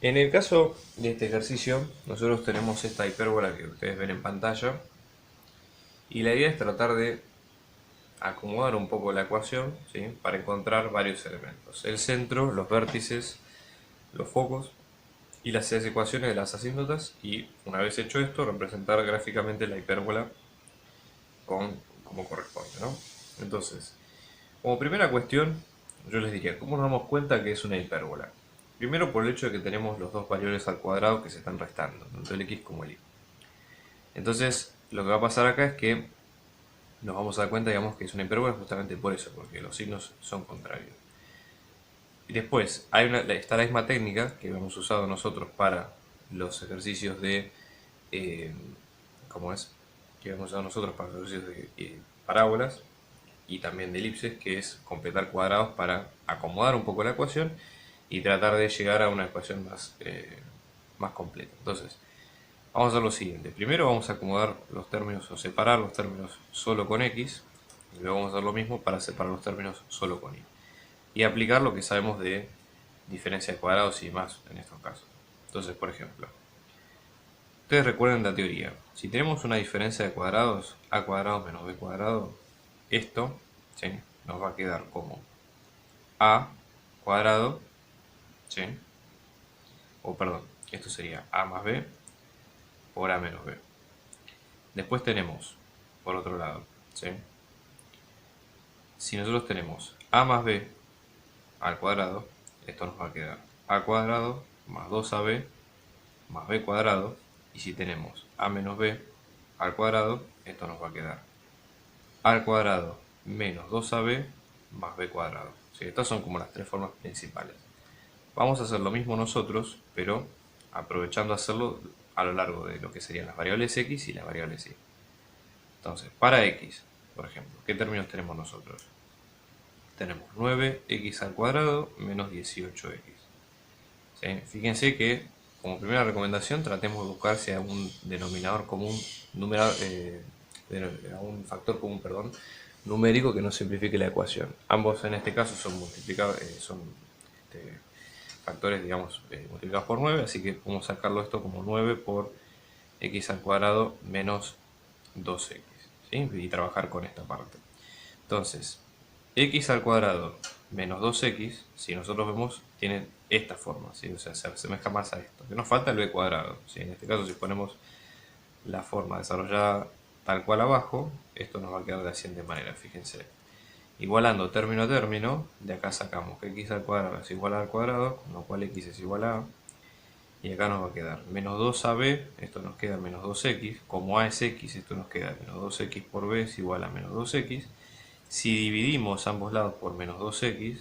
En el caso de este ejercicio, nosotros tenemos esta hipérbola que ustedes ven en pantalla y la idea es tratar de acomodar un poco la ecuación, ¿sí?, para encontrar varios elementos. El centro, los vértices, los focos y las ecuaciones de las asíntotas, y una vez hecho esto, representar gráficamente la hipérbola como corresponde, ¿no? Entonces, como primera cuestión, yo les diría, ¿cómo nos damos cuenta que es una hipérbola? Primero por el hecho de que tenemos los dos valores al cuadrado que se están restando, tanto el x como el y. Entonces, lo que va a pasar acá es que nos vamos a dar cuenta, digamos, que es una hipérbola justamente por eso, porque los signos son contrarios. Y después, está la misma técnica que hemos usado nosotros para los ejercicios de, eh, ¿cómo es? Que hemos usado nosotros para los ejercicios de parábolas y también de elipses, que es completar cuadrados para acomodar un poco la ecuación y tratar de llegar a una ecuación más completa. Entonces, vamos a hacer lo siguiente. Primero vamos a acomodar los términos o separar los términos solo con x, y luego vamos a hacer lo mismo para separar los términos solo con y. Y aplicar lo que sabemos de diferencia de cuadrados y demás en estos casos. Entonces, por ejemplo, ustedes recuerden la teoría. Si tenemos una diferencia de cuadrados, a cuadrado menos b cuadrado, esto, ¿sí?, nos va a quedar como a cuadrado, ¿sí?, o perdón, esto sería a más b por a menos b. Después tenemos, por otro lado, ¿sí?, si nosotros tenemos a más b al cuadrado, esto nos va a quedar a cuadrado más 2ab más b cuadrado, y si tenemos a menos b al cuadrado, esto nos va a quedar al cuadrado menos 2ab más b cuadrado. ¿Sí? Estas son como las tres formas principales. Vamos a hacer lo mismo nosotros, pero aprovechando hacerlo a lo largo de lo que serían las variables x y las variables y. Entonces, para x, por ejemplo, ¿qué términos tenemos nosotros? Tenemos 9x al cuadrado menos 18x. ¿Sí? Fíjense que, como primera recomendación, tratemos de buscar si hay un denominador común, a un factor común, perdón, numérico que no simplifique la ecuación. Ambos en este caso son factores, digamos, multiplicados por 9, así que podemos sacarlo esto como 9 por x al cuadrado menos 2x, ¿sí?, y trabajar con esta parte. Entonces, x al cuadrado menos 2x, si nosotros vemos, tiene esta forma, ¿sí? O sea, se asemeja más a esto. Que nos falta el b cuadrado, ¿sí? En este caso, si ponemos la forma desarrollada tal cual abajo, esto nos va a quedar de la siguiente manera, fíjense. Igualando término a término, de acá sacamos que x al cuadrado es igual a al cuadrado, con lo cual x es igual a, y acá nos va a quedar menos 2ab, esto nos queda menos 2x, como a es x, esto nos queda menos 2x por b es igual a menos 2x. Si dividimos ambos lados por menos 2x,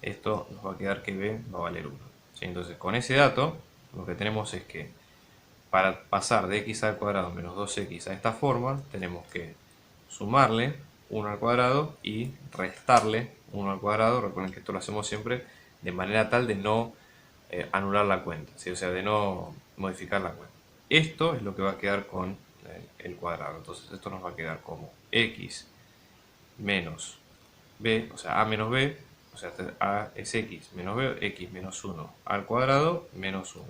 esto nos va a quedar que b va a valer 1. ¿Sí? Entonces, con ese dato, lo que tenemos es que para pasar de x al cuadrado menos 2x a esta forma, tenemos que sumarle 1 al cuadrado y restarle 1 al cuadrado. Recuerden que esto lo hacemos siempre de manera tal de no anular la cuenta, ¿sí? O sea, de no modificar la cuenta. Esto es lo que va a quedar con el cuadrado. Entonces, esto nos va a quedar como x menos b, o sea, a menos b, o sea, a es x menos b, x menos 1 al cuadrado menos 1.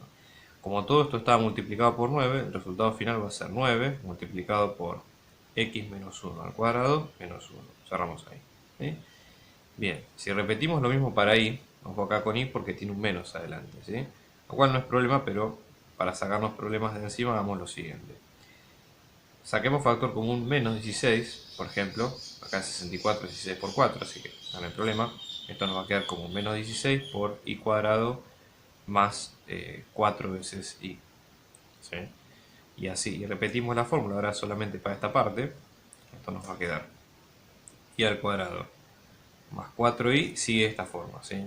Como todo esto está multiplicado por 9, el resultado final va a ser 9 multiplicado por x menos 1 al cuadrado menos 1. Cerramos ahí. ¿Sí? Bien, si repetimos lo mismo para y, ojo acá con y porque tiene un menos adelante, ¿sí? Lo cual no es problema, pero para sacarnos problemas de encima hagamos lo siguiente. Saquemos factor común menos 16, por ejemplo. Acá es 64, 16 por 4, así que no hay problema. Esto nos va a quedar como menos 16 por y cuadrado más 4 veces y. ¿Sí? Y así, y repetimos la fórmula ahora solamente para esta parte. Esto nos va a quedar y al cuadrado más 4y sigue esta forma, ¿sí?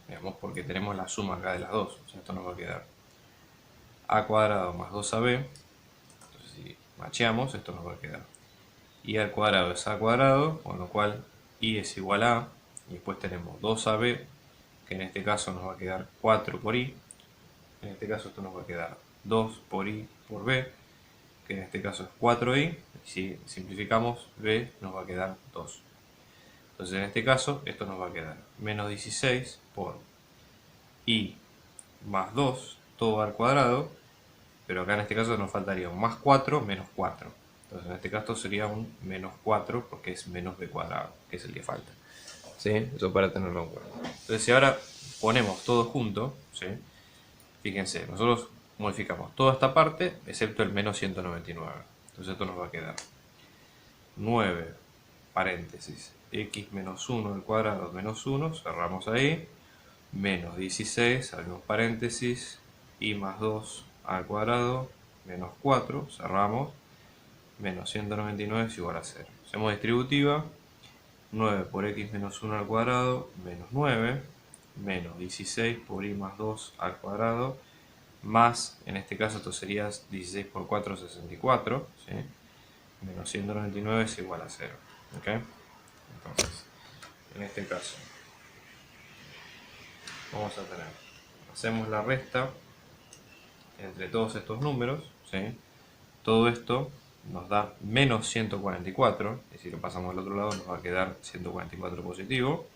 Veamos, porque tenemos la suma acá de las dos. O sea, esto nos va a quedar a cuadrado más 2ab. Entonces, si macheamos, esto nos va a quedar y al cuadrado es a cuadrado, con lo cual y es igual a, y después tenemos 2ab, que en este caso nos va a quedar 4 por y, en este caso esto nos va a quedar 2 por y por b, que en este caso es 4y, y si simplificamos b nos va a quedar 2. Entonces en este caso esto nos va a quedar menos 16 por y más 2, todo al cuadrado, pero acá en este caso nos faltaría un más 4 menos 4. Entonces en este caso sería un menos 4 porque es menos b cuadrado, que es el que falta. ¿Sí? Eso para tenerlo en cuenta. Entonces si ahora ponemos todo junto, ¿sí? Fíjense, nosotros modificamos toda esta parte excepto el menos 199. Entonces esto nos va a quedar 9 paréntesis x menos 1 al cuadrado menos 1, cerramos ahí, menos 16, abrimos paréntesis, y más 2 al cuadrado menos 4, cerramos, menos 199 es igual a 0. Hacemos distributiva, 9 por x menos 1 al cuadrado menos 9, menos 16 por y más 2 al cuadrado, más, en este caso esto sería 16 por 4, 64, ¿sí? Menos 199 es igual a 0. ¿Ok? Entonces, en este caso, vamos a tener, hacemos la resta entre todos estos números, ¿sí? Todo esto nos da menos 144, y si lo pasamos al otro lado nos va a quedar 144 positivo.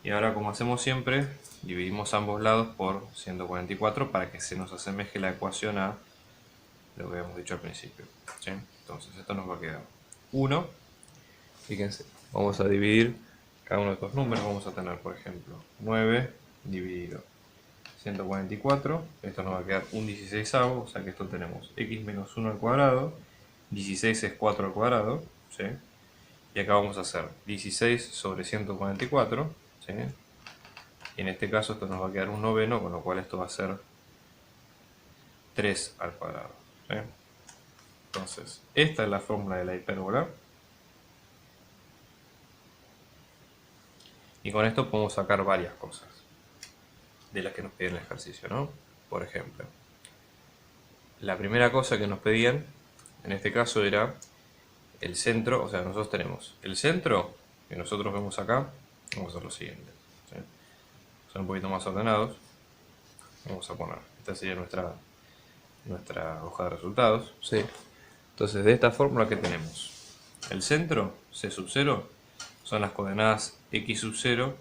Y ahora, como hacemos siempre, dividimos ambos lados por 144 para que se nos asemeje la ecuación a lo que habíamos dicho al principio, ¿sí? Entonces esto nos va a quedar 1. Fíjense, vamos a dividir cada uno de estos números. Vamos a tener, por ejemplo, 9 dividido 144. Esto nos va a quedar un 16avo, o sea que esto tenemos x menos 1 al cuadrado. 16 es 4 al cuadrado, ¿sí? Y acá vamos a hacer 16 sobre 144, ¿sí? Y en este caso esto nos va a quedar un noveno, con lo cual esto va a ser 3 al cuadrado, ¿sí? Entonces, esta es la fórmula de la hipérbola. Y con esto podemos sacar varias cosas de las que nos piden el ejercicio, ¿no? Por ejemplo, la primera cosa que nos pedían, en este caso, era el centro. O sea, nosotros tenemos el centro, que nosotros vemos acá. Vamos a hacer lo siguiente, ¿sí? Son un poquito más ordenados. Vamos a poner, esta sería nuestra hoja de resultados, ¿sí? Entonces, de esta fórmula que tenemos, el centro, C sub 0, son las coordenadas x sub 0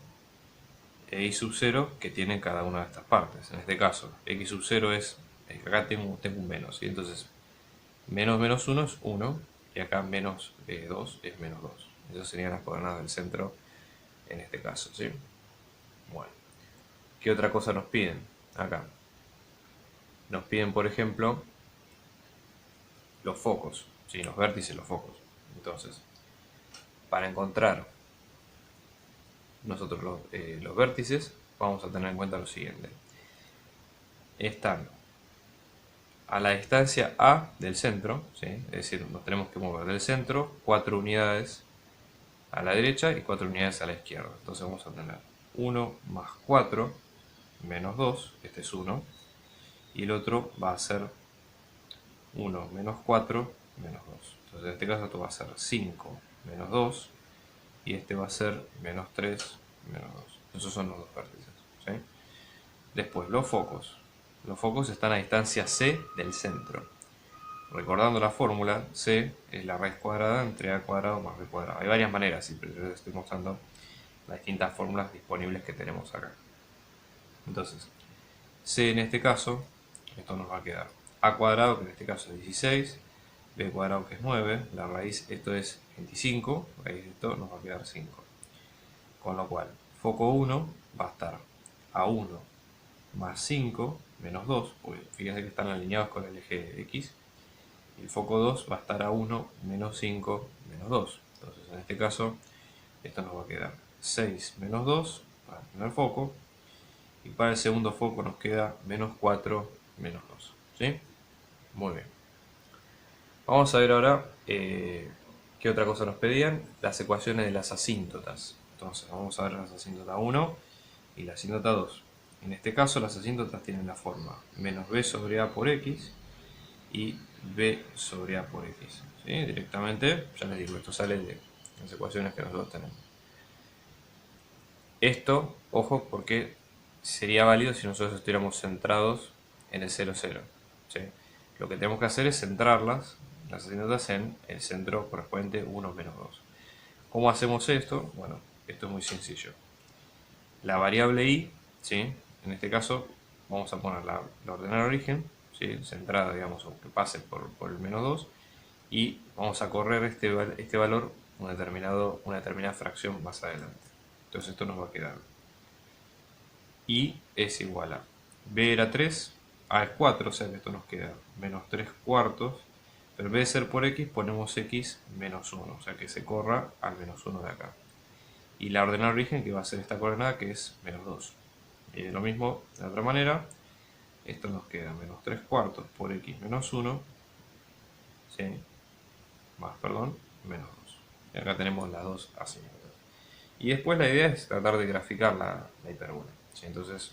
e y sub 0 que tienen cada una de estas partes. En este caso, x sub 0 es, acá tengo un menos, ¿sí? Entonces menos menos 1 es 1, y acá menos 2 es menos 2. Esas serían las coordenadas del centro en este caso, ¿sí? Bueno, ¿qué otra cosa nos piden? Acá nos piden, por ejemplo, los focos, ¿sí? Los vértices, los focos. Entonces, para encontrar nosotros los vértices, vamos a tener en cuenta lo siguiente. Están a la distancia A del centro, ¿sí? Es decir, nos tenemos que mover del centro 4 unidades a la derecha y 4 unidades a la izquierda. Entonces vamos a tener 1 más 4 menos 2, este es 1, y el otro va a ser 1 menos 4 menos 2. Entonces en este caso esto va a ser 5 menos 2, y este va a ser menos 3 menos 2. Esos son los dos vértices, ¿sí? Después, los focos. Los focos están a distancia C del centro. Recordando la fórmula, C es la raíz cuadrada entre A cuadrado más B cuadrado. Hay varias maneras, pero yo les estoy mostrando las distintas fórmulas disponibles que tenemos acá. Entonces, C en este caso, esto nos va a quedar A cuadrado, que en este caso es 16, B cuadrado, que es 9, la raíz, esto es 25, la raíz de esto nos va a quedar 5. Con lo cual, foco 1 va a estar a 1 más 5 menos 2, porque fíjense que están alineados con el eje X, y el foco 2 va a estar a 1 menos 5 menos 2. Entonces en este caso esto nos va a quedar 6 menos 2 para el primer foco, y para el segundo foco nos queda menos 4 menos 2, ¿sí? Muy bien. Vamos a ver ahora qué otra cosa nos pedían, las ecuaciones de las asíntotas. Entonces vamos a ver las asíntotas 1 y la asíntota 2. En este caso las asíntotas tienen la forma menos b sobre a por x y b sobre a por x, ¿sí? Directamente, ya les digo, esto sale de las ecuaciones que nosotros tenemos. Esto, ojo, porque sería válido si nosotros estuviéramos centrados en el 0, 0, ¿sí? Lo que tenemos que hacer es centrarlas, las asíntotas, en el centro correspondiente 1 menos 2. ¿Cómo hacemos esto? Bueno, esto es muy sencillo. La variable i, ¿sí? En este caso vamos a poner la ordenada origen, ¿sí? Centrada, digamos, o que pase por el menos 2, y vamos a correr este valor una determinada fracción más adelante. Entonces esto nos va a quedar i es igual a b era 3, a es 4, o sea que esto nos queda menos 3 cuartos, pero en vez de ser por x ponemos x menos 1, o sea que se corra al menos 1 de acá. Y la ordenada origen, que va a ser esta coordenada, que es menos 2. Y de lo mismo, de otra manera, esto nos queda menos 3 cuartos por x menos 1, ¿sí? Más, perdón, menos 2. Y acá tenemos las dos asímetras. Y después la idea es tratar de graficar la hipérbola, ¿sí? Entonces,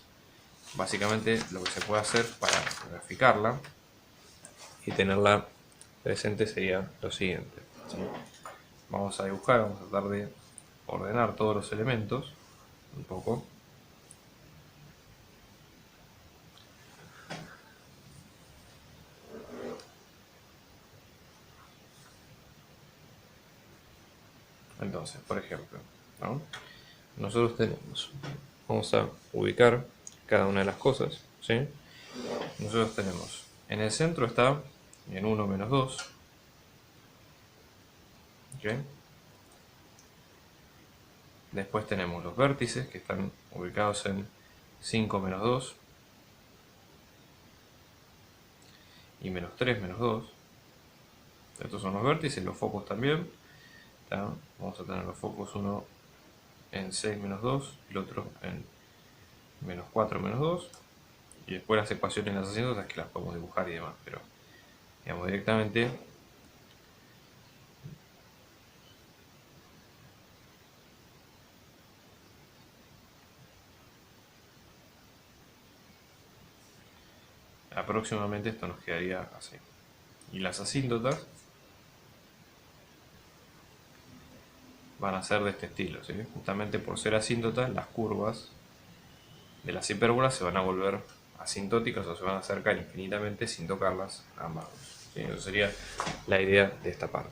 básicamente lo que se puede hacer para graficarla y tenerla presente sería lo siguiente, ¿sí? Vamos a dibujar, vamos a tratar de ordenar todos los elementos un poco. Entonces, por ejemplo, ¿no? Nosotros tenemos, vamos a ubicar cada una de las cosas, ¿sí? Nosotros tenemos, en el centro está en 1 menos 2, ¿ok? Después tenemos los vértices que están ubicados en 5 menos 2 y menos 3 menos 2. Estos son los vértices, los focos también. ¿Tá? Vamos a tener los focos, uno en 6 menos 2 y el otro en menos 4 menos 2. Y después las ecuaciones las asíntotas que las podemos dibujar y demás, pero digamos directamente aproximadamente esto nos quedaría así. Y las asíntotas van a ser de este estilo, ¿sí? Justamente por ser asíntotas, las curvas de las hipérbolas se van a volver asintóticas o se van a acercar infinitamente sin tocarlas ambas. ¿Sí? Eso sería la idea de esta parte.